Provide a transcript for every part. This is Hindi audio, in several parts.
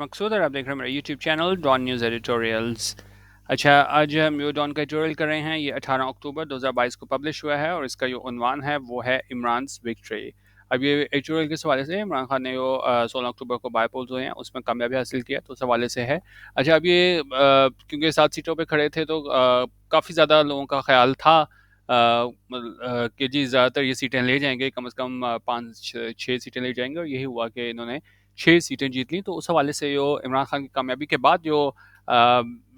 मकसूद और आप देख रहे हैं मेरा YouTube channel Dawn news editorials. अच्छा, आज हम जो डॉन का एडिटोरियल कर रहे हैं ये 18 अक्टूबर 2022 को पब्लिश हुआ है और इसका जो उन्वान है वो है इमरान्स विक्ट्री। अब ये एडिटोरियल के हवाले से इमरान खान ने जो 16 अक्टूबर को बाईपोल्स हुए हैं उसमें कामयाबी हासिल किया तो उस हवाले से है। अच्छा, अब ये क्योंकि 7 सीटों पर खड़े थे तो काफ़ी ज़्यादा लोगों का ख्याल था कि जी ज़्यादातर ये सीटें ले जाएंगे, कम से कम 5-6 सीटें ले जाएंगे और यही हुआ कि इन्होंने 6 सीटें जीत ली। तो उस हवाले से जो इमरान खान की कामयाबी के बाद जो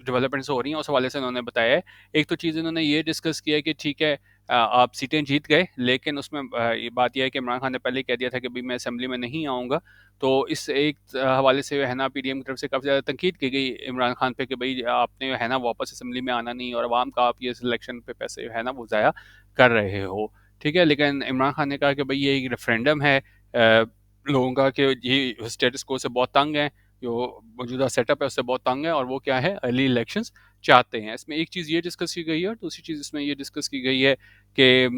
डेवलपमेंट्स हो रही हैं उस हवाले से उन्होंने बताया है। एक तो चीज़ इन्होंने ये डिस्कस किया है कि ठीक है, आप सीटें जीत गए, लेकिन उसमें ये बात यह है कि इमरान खान ने पहले ही कह दिया था कि भाई मैं असेंबली में नहीं आऊँगा। तो इस एक हवाले से जो है ना पीडीएम की तरफ से काफ़ी ज़्यादा तनकीद की गई इमरान खान पे कि भाई आपने जो है ना वापस असेंबली में आना नहीं और आवाम का आप ये सिलेक्शन पे पैसे जो है ना वो ज़ाया कर रहे हो। ठीक है, लेकिन इमरान खान ने कहा कि भाई ये एक रेफरेंडम है, लोगों का कि ये स्टेटस को से बहुत तंग है, जो मौजूदा सेटअप है उससे बहुत तंग है और वो क्या है अर्ली इलेक्शंस चाहते हैं। इसमें एक चीज़ ये डिस्कस की गई है और दूसरी चीज़ इसमें ये डिस्कस की गई है कि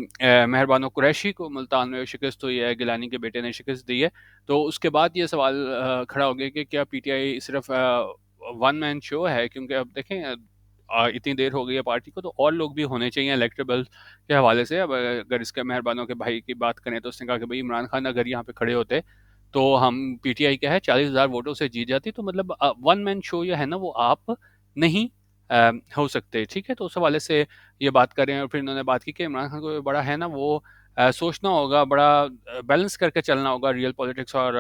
मेहरबानो कुरैशी को मुल्तान में शिकस्त हुई है, गिलानी के बेटे ने शिकस्त दी है। तो उसके बाद ये सवाल खड़ा हो गया कि क्या पीटीआई सिर्फ वन मैन शो है, क्योंकि अब देखें इतनी देर हो गई है पार्टी को तो और लोग भी होने चाहिए इलेक्टेबल के हवाले से। अब अगर इसके मेहरबानों के भाई की बात करें तो उसने कहा कि भाई इमरान खान अगर यहाँ पे खड़े होते तो हम पीटीआई क्या है 40,000 वोटों से जीत जाती। तो मतलब वन मैन शो जो है ना वो आप नहीं हो सकते। ठीक है, तो उस हवाले से ये बात करें और फिर इन्होंने बात की कि इमरान खान को बड़ा है ना वो सोचना होगा, बड़ा बैलेंस करके चलना होगा रियल पॉलिटिक्स और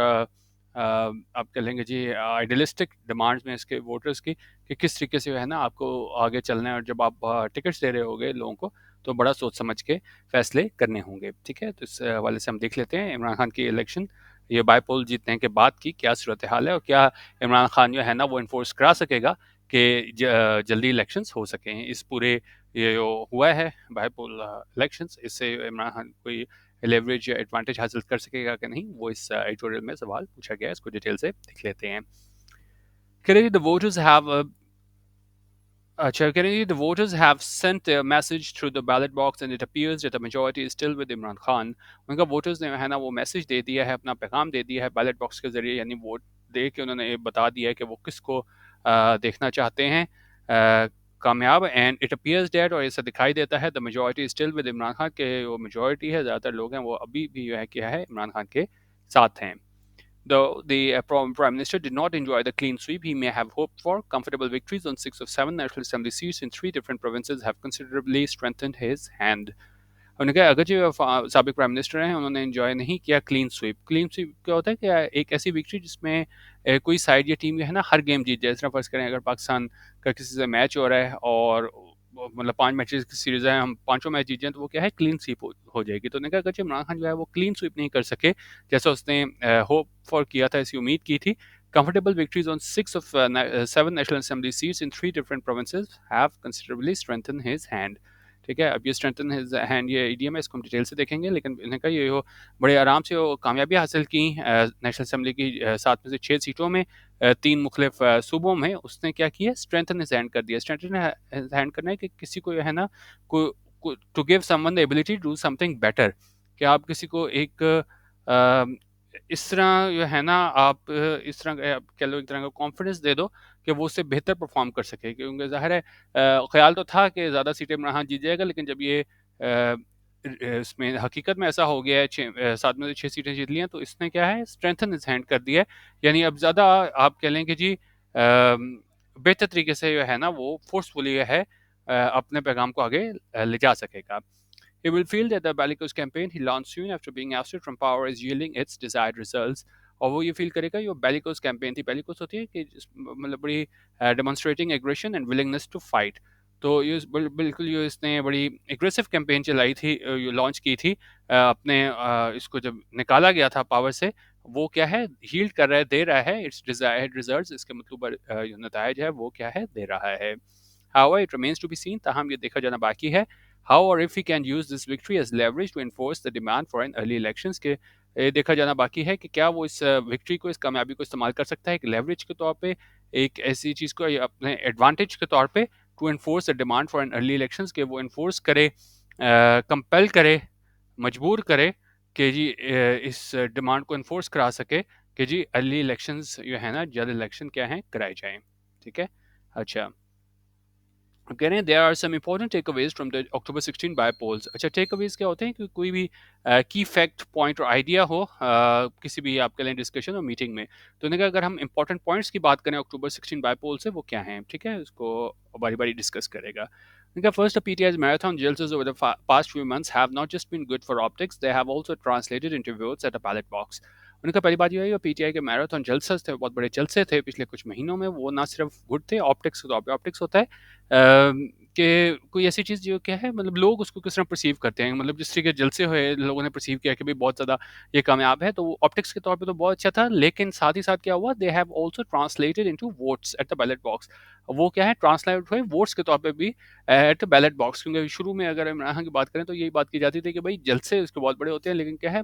आप कह लेंगे जी आइडियलिस्टिक डिमांड्स में इसके वोटर्स की, कि किस तरीके से जो है ना आपको आगे चलना है और जब आप टिकट्स दे रहे होगे लोगों को तो बड़ा सोच समझ के फैसले करने होंगे। ठीक है, तो इस हवाले से हम देख लेते हैं इमरान खान की इलेक्शन ये बाईपोल जीतने के बाद की क्या सूरत हाल है और क्या इमरान खान जो है ना वो इन्फोर्स करा सकेगा कि जल्दी इलेक्शंस हो सकें। इस पूरे ये जो हुआ है बाईपोल इलेक्शंस, इससे इमरान खान कोई लेवरेज या एडवांटेज हासिल कर सकेगा कि नहीं, वो इस एडिटोरियल में सवाल पूछा गया है। इसको डिटेल से देख लेते हैं। Currently, the voters have currently the voters have sent their message through the ballot box and it appears that the majority is still with Imran Khan. उनका वोटर्स ने है ना वो मैसेज दे दिया है, अपना पैगाम दे दिया है बैलेट बॉक्स के जरिए, यानी वोट दे के उन्होंने ये बता दिया है कि वो किसको देखना चाहते हैं कामयाब। एंड इट अपीयर्स डेट, और ऐसा दिखाई देता है the majority still with Imran Khan के वो मेजोरिटी है, ज़्यादातर लोग हैं वो अभी भी जो है क्या है इमरान खान के साथ हैं। Though the Prime Minister did not enjoy the clean sweep he may have hoped for, comfortable victories on 6 of 7 National Assembly seats in 3 different provinces have considerably strengthened his hand. उन्होंने कहा अगर जो साबिक प्राइम मिनिस्टर हैं उन्होंने एंजॉय नहीं किया क्लीन स्वीप। क्लीन स्वीप क्या होता है कि एक ऐसी विक्ट्री जिसमें कोई साइड या टीम जो है ना हर गेम जीत जाए। जिस फर्ज करें अगर पाकिस्तान का किसी से मैच हो रहा है और मतलब 5 मैचेस की सीरीज है, हम पांचों मैच जीत जाएं तो वो क्या है क्लीन स्वीप हो जाएगी। तो उन्होंने कहा अगर इमरान खान जो है वो क्लीन स्वीप नहीं कर सके जैसा उसने होप फॉर किया था, ऐसी उम्मीद की थी, comfortable victories on 6 of 7 National Assembly seats in 3 different provinces have considerably strengthened his hand. ठीक है, अब ये स्ट्रेंथन हिज हैंड ये ईडीएम है, इसको हम डिटेल से देखेंगे, लेकिन इन्होंने कहा ये बड़े आराम से वो कामयाबी हासिल की नेशनल असेंबली की 7 में से 6 सीटों में 3 मुख्तलिफ सूबों में उसने क्या किया स्ट्रेंथन हिज हैंड कर दिया। स्ट्रेंथन हिज हैंड करना है कि किसी को है ना to give someone the ability to do something better, कि आप किसी को एक इस तरह जो है ना आप इस तरह आप कह लो एक तरह का कॉन्फिडेंस दे दो कि वो उससे बेहतर परफॉर्म कर सके। क्योंकि ज़ाहिर है ख्याल तो था कि ज़्यादा सीटें इमरान खान जीत जाएगा, लेकिन जब ये इसमें हकीकत में ऐसा हो गया है 7 में से 6 सीटें जीत ली हैं तो इसने क्या है स्ट्रेंथन इज हैंड कर दिया है। यानी अब ज़्यादा आप कह लें कि जी बेहतर तरीके से जो है ना वो फोर्सफुली है अपने पैगाम को आगे ले जा सकेगा। He will feel that the bellicose campaign he launched soon after being ousted from power is yielding its desired results. और वो ये फील करेगा ये बेलिकोस कैंपेन थी। बेलिकोस होती है कि मतलब बड़ी demonstrating aggression and willingness to fight. तो ये बिल्कुल ये इसने बड़ी एग्रेसिव कैंपेन चलाई थी, लॉन्च की थी अपने इसको जब निकाला गया था पावर से, वो क्या है हील्ड कर रहा है, दे रहा है इट्स डिजायर्ड रिजल्ट्स, इसके मतलब जो नतायज है वो क्या है दे रहा है। However, it remains to be seen, ताहम ये देखा जाना बाकी है, how or if he can use this victory as leverage to enforce the demand for an early elections, के ये देखा जाना बाकी है कि क्या वो इस विक्ट्री को, इस कामयाबी को इस्तेमाल कर सकता है एक लेवरेज के तौर पे, एक ऐसी चीज़ को अपने एडवांटेज के तौर पे to enforce the demand for an early elections, के वो एनफोर्स करे, कंपेल करे, मजबूर करे कि जी इस डिमांड को इन्फोर्स करा सके कि जी अर्ली इलेक्शंस जो है ना, जल्द इलेक्शन क्या है कराए जाएं। ठीक है। अच्छा, अब कह रहे हैं there are some important takeaways from the October 16 by polls. अच्छा, टेकअवेज क्या होते हैं कि कोई भी की फैक्ट पॉइंट और आइडिया हो किसी भी आप कह लें डिस्कशन और मीटिंग में, तो उन्होंने कहा अगर हम इंपॉर्टेंट पॉइंट्स की बात करें अक्टूबर 16 बाय पोल से, वो क्या हैं। ठीक है, उसको बारी बारी डिस्कस करेगा। उनका first, पीटीआई's marathon drills over the past few months have not just been good for optics, they have also translated into votes at a ballot box. उनका पहली बात यह है, पीटीआई के मैराथन जलसे थे, बहुत बड़े जलसे थे पिछले कुछ महीनों में, वो ना सिर्फ गुड थे ऑप्टिक्स के तौर पे। ऑप्टिक्स होता है कि कोई ऐसी चीज़ जो क्या है, मतलब लोग उसको किस तरह परसीव करते हैं, मतलब जिस तरीके जलसे हुए लोगों ने परसीव किया कि भाई बहुत ज़्यादा ये कामयाब है, तो वो ऑप्टिक्स के तौर पे तो बहुत अच्छा था, लेकिन साथ ही साथ क्या हुआ, they have also translated into votes at the ballot box. वो क्या है, ट्रांसलेट हुए वोट्स के तौर पे भी एट द बैलेट बॉक्स। क्योंकि शुरू में अगर इमरान खान की बात करें तो यही बात की जाती थी कि भाई जलसे उसके बहुत बड़े होते हैं, लेकिन क्या है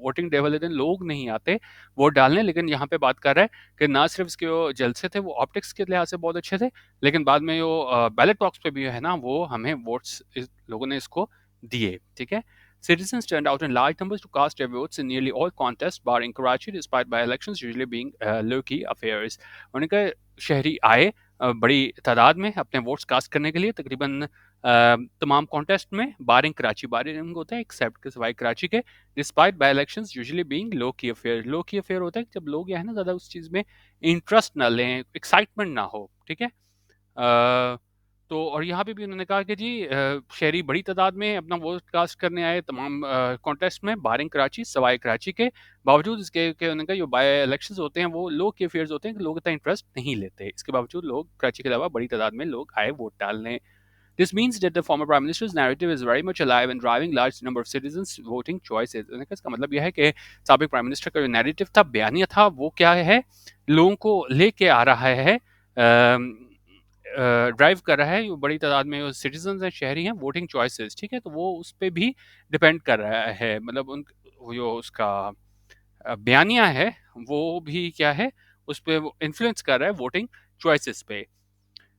वोटिंग डे वाले दिन लोग नहीं आते वोट डालने। लेकिन यहाँ पे बात कर रहा है कि ना सिर्फ इसके वो जलसे थे, वो ऑप्टिक्स के लिहाज से बहुत अच्छे थे, लेकिन बाद में वो बैलेट बॉक्स पे भी है ना, वो हमें वोट्स लोगों ने इसको दिए। ठीक है। Citizens turned out in large numbers to cast their votes in nearly all contests, barring Karachi, despite by-elections usually being low-key affairs. उन्होंने कहा शहरी आए बड़ी तादाद में अपने वोट्स कास्ट करने के लिए, तकरीबन तमाम कॉन्टेस्ट में, बारिंग कराची, बारिंग होता है एक्सेप्ट के सिवाय कराची के, despite by elections usually being low key affair. Low key affair होता है कि जब लोग है ना ज़्यादा उस चीज़ में इंटरेस्ट ना लें, एक्साइटमेंट ना हो। ठीक है। तो और यहाँ पे भी उन्होंने कहा कि जी शहरी बड़ी तादाद में अपना वोट कास्ट करने आए तमाम कॉन्टेस्ट में, बारिंग कराची सवाए कराची के, बावजूद इसके कि उन्होंने कहा जो बाई इलेक्शंस होते हैं वो लोग के अफेयर्स होते हैं कि लोग इतना इंटरेस्ट नहीं लेते, इसके बावजूद लोग कराची के अलावा बड़ी तादाद में लोग आए वोट डालने। This means that the former Prime Minister's narrative is very much alive and driving large number of citizens' voting choices. उन्होंने कहा इसका मतलब यह है कि साबिक प्राइम मिनिस्टर का जो नैरेटिव था, बयानिया था, वो क्या है, लोगों को लेके आ रहा है, ड्राइव कर रहा है, वो बड़ी तादाद में सिटीजन हैं, शहरी हैं, वोटिंग चॉइसेस। ठीक है, तो वो उस पर भी डिपेंड कर रहा है, मतलब उन जो उसका बयानिया है वो भी क्या है, उस पर इन्फ्लुएंस कर रहा है वोटिंग चॉइसेस पे।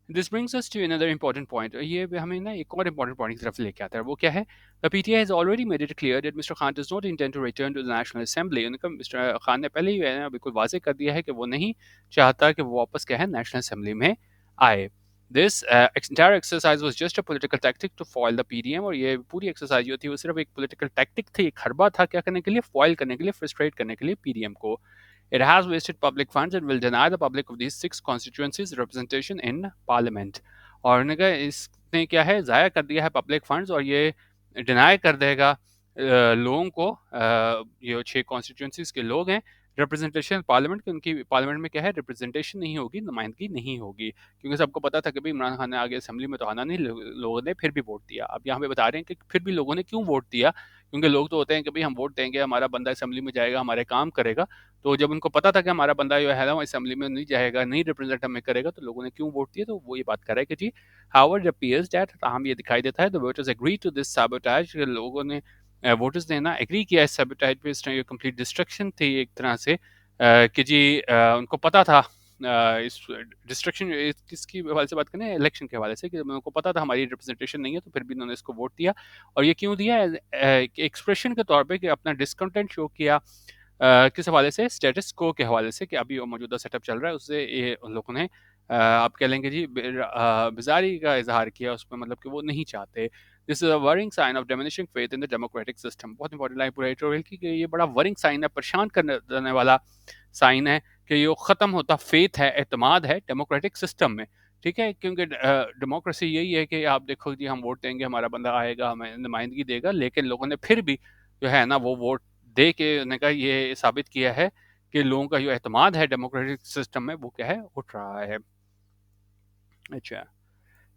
This brings us to another important point. ये हमें ना एक और इंपॉर्टेंट पॉइंट की तरफ लेके आता है, वो क्या है, the PTI has already made it clear that mister Khan does not intend to return to the national assembly. उनका मिस्टर खान ने पहले ही बिल्कुल वाजे कर दिया है कि वो नहीं चाहता कि वो वापस क्या है नेशनल असेंबली में आए। This entire exercise was just a political tactic to foil the PDM। और ये पूरी एक्सरसाइज जो थी वो सिर्फ एक पॉलिटिकल टैक्टिक थी, एक हरबा था क्या करने के लिए, फॉइल करने के लिए, फ्रस्ट्रेट करने के लिए पीडीएम को। It has wasted public funds and will deny the public of these 6 constituencies representation in parliament। और उन्होंने कहा इसने क्या है, ज़ाया कर दिया है पब्लिक फंड्स, और ये डिनाई कर देगा लोगों को, ये 6 कॉन्स्टिट्यूंसीज के लोग हैं, रिप्रेजेंटेशन पार्लियामेंट की, उनकी पार्लियामेंट में क्या है, रिप्रेजेंटेशन नहीं होगी, नुमाइंदगी नहीं होगी। क्योंकि सबको पता था कि भाई इमरान खान ने आगे असेंबली में तो आना नहीं, लोगों ने फिर भी वोट दिया। अब यहाँ पे बता रहे हैं कि फिर भी लोगों ने क्यों वोट दिया, क्योंकि लोग तो होते हैं कि भाई हम वोट देंगे, हमारा बंदा असेंबली में जाएगा, हमारे काम करेगा। तो जब उनको पता था कि हमारा बंदा जो है ना वो असेंबली में नहीं जाएगा, नहीं रिप्रेजेंट हमें करेगा, तो लोगों ने क्यों वोट दिया, तो वो ये बात कर रहा है कि जी हाउएवर इट अपीयर्स दैट, हम ये दिखाई देता है, the voters agree to this sabotage, लोगों ने वोटर्स ने ना एग्री किया इस सैबोटेज पे, इस तरह ये कंप्लीट डिस्ट्रक्शन थी एक तरह से, कि जी उनको पता था इस डिस्ट्रक्शन किसकी हवाले से बात करें, इलेक्शन के हवाले से, कि उनको पता था हमारी रिप्रेजेंटेशन नहीं है, तो फिर भी उन्होंने इसको वोट दिया। और ये क्यों दिया, एक्सप्रेशन के तौर पे कि अपना डिसकंटेंट शो किया किस हवाले से, स्टेटस को के हवाले से, कि अभी वो मौजूदा सेटअप चल रहा है उससे ये उन लोगों ने आप कह लेंगे जी बेजारी का इजहार किया उसमें, मतलब कि वो नहीं चाहते। This is a worrying sign of diminishing faith in the democratic system. बहुत इंपॉर्टेंट लाइन पूरा एडिटोरियल की, कि ये बड़ा वरिंग साइन है, परेशान करने देने वाला साइन है, कि ये ख़त्म होता फेथ है, एतमाद है डेमोक्रेटिक सिस्टम में। ठीक है, क्योंकि डेमोक्रेसी यही है कि आप देखो जी हम वोट देंगे, हमारा बंदा आएगा, हमें नुमाइंदगी देगा, लेकिन लोगों ने फिर भी जो है ना वो वोट दे के उन्होंने कहा ये साबित किया है कि लोगों का जो एतमाद है डेमोक्रेटिक सिस्टम में वो क्या है, उठ रहा है। अच्छा,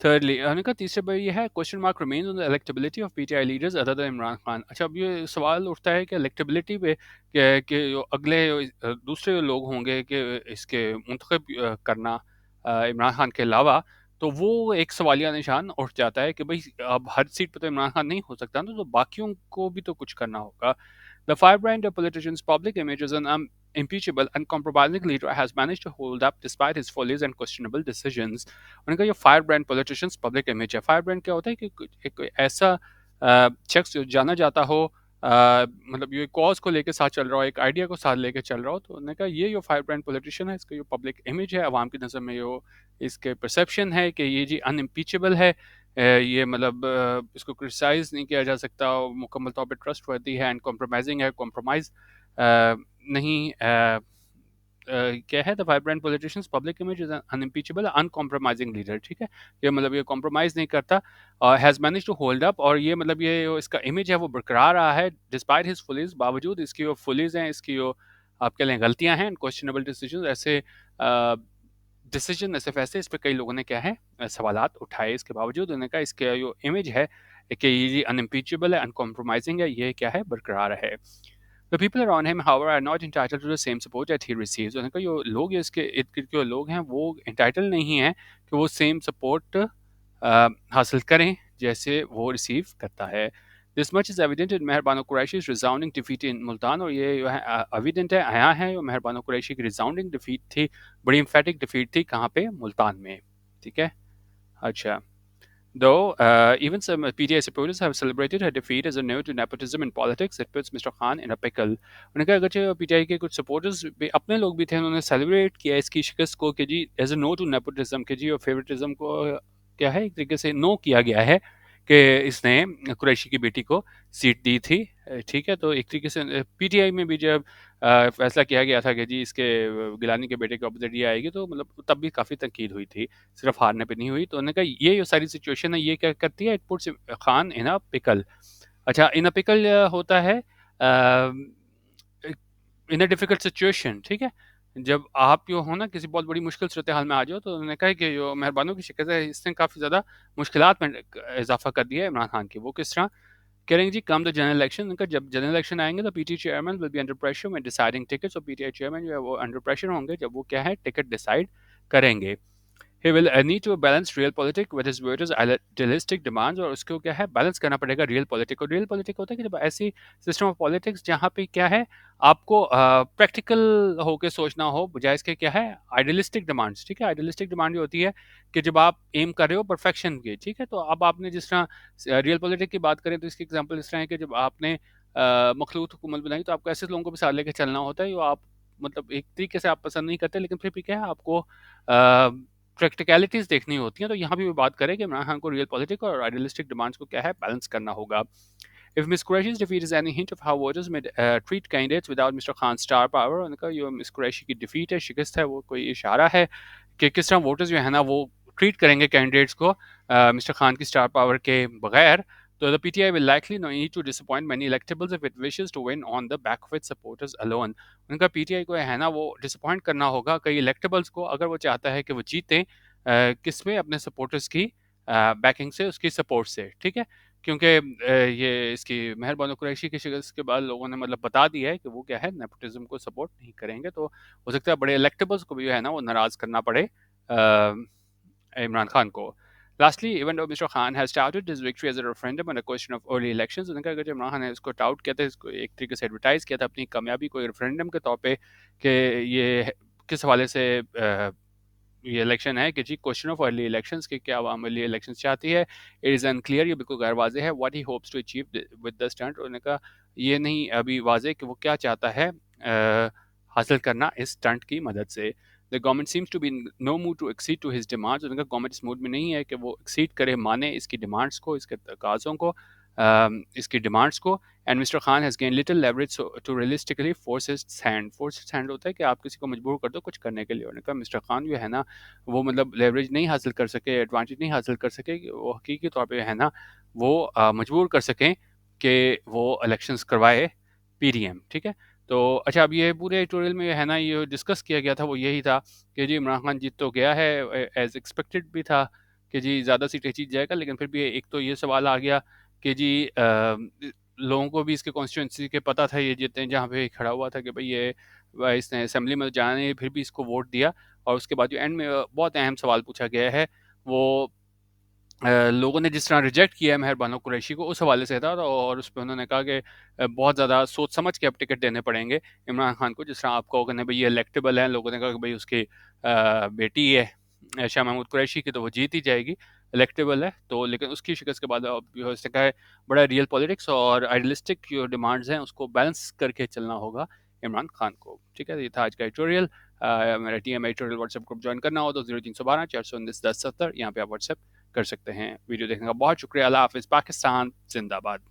Thirdly, उन्होंने कहा तीसरे पर ये है, question mark remains on the electability of PTI leaders other than Imran Khan. अच्छा, अब ये सवाल उठता है कि इलेक्टेबिलिटी पे कि जो अगले दूसरे लोग होंगे कि इसके मुंतखब करना इमरान खान के अलावा, तो वो एक सवालिया निशान उठ जाता है कि भाई अब हर सीट पे तो इमरान खान नहीं हो सकता ना, तो बाकियों को भी तो कुछ करना होगा। The firebrand politician's public image as an impeachable, uncompromising leader has managed to hold up despite his follies and questionable decisions। उनका ये firebrand politician's public image है। firebrand क्या होता है कि एक ऐसा शख्स जो जाना जाता हो मतलब ये कॉज को लेके साथ चल रहा हो, एक आइडिया को साथ लेके चल रहा हो, तो उन्होंने कहा ये जो फायर ब्रांड पॉलिटिशियन है, इसका जो पब्लिक इमेज है अवाम की नज़र में, जो इसके परसेप्शन है कि ये जी अनइम्पीचेबल है, ये मतलब इसको क्रिटिसाइज नहीं किया जा सकता, और मुकम्मल तौर पे ट्रस्ट वर्दी है, एंड कॉम्प्रोमाइजिंग है, कॉम्प्रोमाइज़ नहीं क्या है, the vibrant politicians public image is unimpeachable uncompromising leader, ठीक है। ये मतलब ये कॉम्प्रोमाइज़ नहीं करता, has manage to hold up, और ये मतलब ये जो इसका इमेज है वो बरकरार रहा है डिस्पाइट हिज फुलीज, बावजूद इसकी जो फुलीज हैं, इसकी जो आप कह लें गलतियां हैं, क्वेश्चनेबल डिसीजन, ऐसे डिसीजन, ऐसे फैसले, इस पर कई लोगों ने क्या है सवालात उठाए, इसके बावजूद उन्होंने कहा इसका जो इमेज है कि ये अनइम्पीचेबल है, अनकॉम्प्रोमाइजिंग है, ये क्या है, बरकरार है। The people around him, however, are not entitled to the same support that he receives. उन्होंने कहा जो लोग इसके इर्द गिर्द के लोग हैं वो entitled नहीं हैं कि वो सेम सपोर्ट हासिल करें जैसे वो रिसीव करता है। This much is evident in मेहरबानो कुरैशी's resounding defeat in Multan, और ये जो है evident है, आया है, जो मेहरबानो कुरैशी की resounding defeat थी, बड़ी emphatic defeat थी, कहाँ पे, मुल्तान में, ठीक है। अच्छा, though even some PTI supporters have celebrated her defeat as a no to nepotism in politics, it puts Mr. Khan in a pickle. उन्होंने कहा अगरचे पीटीआई के कुछ सपोर्टर्स भी, अपने लोग भी थे, उन्होंने सेलिब्रेट किया इसकी शिकस्त को कि जी as a no to nepotism, कि जी और फेवरेटिज्म को क्या है, एक तरीके से नो किया गया है कि इसने कुरैशी की बेटी को सीट दी थी, ठीक है। तो एक तरीके से पीटीआई में भी जब फैसला किया गया था कि जी इसके गिलानी के बेटे के अपोजिट ये आएगी, तो मतलब तब भी काफ़ी तनकीद हुई थी, सिर्फ हारने पे नहीं हुई। तो उन्होंने कहा ये जो सारी सिचुएशन है ये क्या करती है, it puts Khan in a pickle. अच्छा, इन अ पिकल होता है इन अ डिफिकल्ट सिचुएशन, ठीक है। जब आप जो हो ना किसी बहुत बड़ी मुश्किल सूरत हाल में आ जाओ, तो उन्होंने कहा कि जो मेहरबानों की शिकस्त है इसने काफ़ी ज़्यादा मुश्किलात में इजाफा कर दिया है इमरान खान की। वो किस तरह कह रहे हैं जी, कम द जनरल इलेक्शन, उनका जब जनरल इलेक्शन आएंगे तो PT chairman will be under pressure में डिसाइडिंग टिकट्स, और पीटीआई चेयरमैन जो है वो अंडर प्रेशर होंगे जब वो क्या है टिकट डिसाइड करेंगे। He will need to balance real politics with his voters' idealistic demands, और उसको क्या है बैलेंस करना पड़ेगा रियल पॉलिटिक। और रियल पॉलिटिक होता है कि जब ऐसी सिस्टम ऑफ पॉलिटिक्स जहाँ पे क्या है आपको प्रैक्टिकल होके सोचना हो, बजाय इसके क्या है आइडियलिस्टिक डिमांड्स, ठीक है। आइडियलिस्टिक डिमांड जो होती है कि जब आप एम कर रहे हो परफेक्शन की, ठीक है। तो अब आपने जिस तरह रियल पॉलिटिक की बात करें तो इसकी एग्जांपल इस तरह है कि जब आपने मखलूत हुकूमत बनाई, तो आपको ऐसे लोगों को भी साथ लेके चलना होता है जो आप मतलब एक तरीके से आप पसंद नहीं करते, लेकिन फिर भी क्या है आपको प्रैक्टिकलिटीज़ देखनी होती हैं। तो यहाँ भी वो बात करें कि इमरान खान को रियल पॉलिटिक और आइडियलिस्टिक डिमांड्स को क्या है बैलेंस करना होगा। If Ms. Qureshi's defeat is any hint of how voters may treat candidates without Mr. Khan's star power, उन्होंने कहा जो मिस कुरैशी की डिफीट है, शिकस्त है, वो कोई इशारा है कि किस तरह वोटर्स जो है ना वो ट्रीट करेंगे कैंडिडेट्स को मिस्टर खान की स्टार पावर के बगैर। तो the PTI will likely need to disappoint many electables if it wishes to win on the back of its supporters alone. उनका पीटीआई को है ना वो डिसअपॉइंट करना होगा कई इलेक्टेबल्स को, अगर वो चाहता है कि वो जीते किसमें, अपने सपोर्टर्स की बैकिंग से, उसकी सपोर्ट से, ठीक है। क्योंकि ये इसकी मेहरबानो कुरैशी की शिकस्त के बाद लोगों ने मतलब बता दिया है कि वो क्या है नेपोटिज्म को सपोर्ट नहीं करेंगे। तो हो सकता है बड़े इलेक्टेबल्स को भी जो है ना वो नाराज़ करना पड़े इमरान खान को। Lastly, even though Mr. Khan has touted his victory as a referendum on a question of early elections, उन्होंने कहा कि जब इमरान खान ने इसको टाउट किया था, इसको एक तरीके से एडवर्टाइज किया था अपनी कामयाबी को रेफरेंडम के तौर पे कि ये किस हवाले से ये इलेक्शन है कि जी क्वेश्चन ऑफ अर्ली इलेक्शंस कि क्या आवाम अर्ली इलेक्शंस चाहती है, इट इज़ अनक्लियर, ये बिल्कुल गैर वाज़ेह है। What he hopes to achieve with the stunt, उन्होंने कहा ये नहीं अभी वाज़ेह कि वो क्या चाहता है हासिल करना इस स्टंट की मदद से। The government seems to be no mood to accede to his demands, उन्होंने कहा गवर्नमेंट इस मूड में नहीं है कि वो एक्सीड करे, माने इसकी डिमांड्स को, इसके तकाज़ों को, इसकी डिमांड्स को। And mister Khan has gain little leverage to realistically force his hand. Force his hand होता है कि आप किसी को मजबूर कर दो कुछ करने के लिए। उन्होंने कहा मिस्टर खान जो है ना वो मतलब लेवरेज नहीं हासिल कर सके, एडवांटेज नहीं हासिल कर सके कि वो हकीकी तौर पे है ना वो मजबूर कर सकें कि वो इलेक्शंस करवाए पीडीएम, ठीक है। तो अच्छा, अब ये पूरे एडिटोरियल में है ना ये डिस्कस किया गया था वो यही था कि जी इमरान खान जीत तो गया है, एज एक्सपेक्टेड भी था कि जी ज़्यादा सीटें जीत जाएगा, लेकिन फिर भी एक तो ये सवाल आ गया कि जी लोगों को भी इसके कॉन्स्टिट्यूंसी के पता था ये जीतते हैं, जहाँ पे खड़ा हुआ था कि भाई ये इसने असेंबली में जाने फिर भी इसको वोट दिया। और उसके बाद जो एंड में बहुत अहम सवाल पूछा गया है वो लोगों ने जिस तरह रिजेक्ट किया है मेहरबानो कुरैशी को, उस हवाले से था। और उस पर उन्होंने कहा कि बहुत ज़्यादा सोच समझ के अब टिकट देने पड़ेंगे इमरान खान को। जिस तरह आप कहोगे ना भाई ये इलेक्टेबल है, लोगों ने कहा कि भाई उसकी बेटी है शाह महमूद कुरैशी की, तो वो जीत ही जाएगी। इलेक्टेबल है, तो लेकिन उसकी शिकस्त के बाद अब जो है उसने कहा है बड़ा रियल पॉलिटिक्स और आइडियलिस्टिक जो डिमांड्स हैं उसको बैलेंस करके चलना होगा इमरान खान को। ठीक है, ये था आज का एडिटोरियल। मेरा TMI editorial WhatsApp group join करना हो तो 0312 419 1070 यहाँ पे आप व्हाट्सएप कर सकते हैं। वीडियो देखने का बहुत शुक्रिया। अल्लाह हाफिज़। पाकिस्तान जिंदाबाद।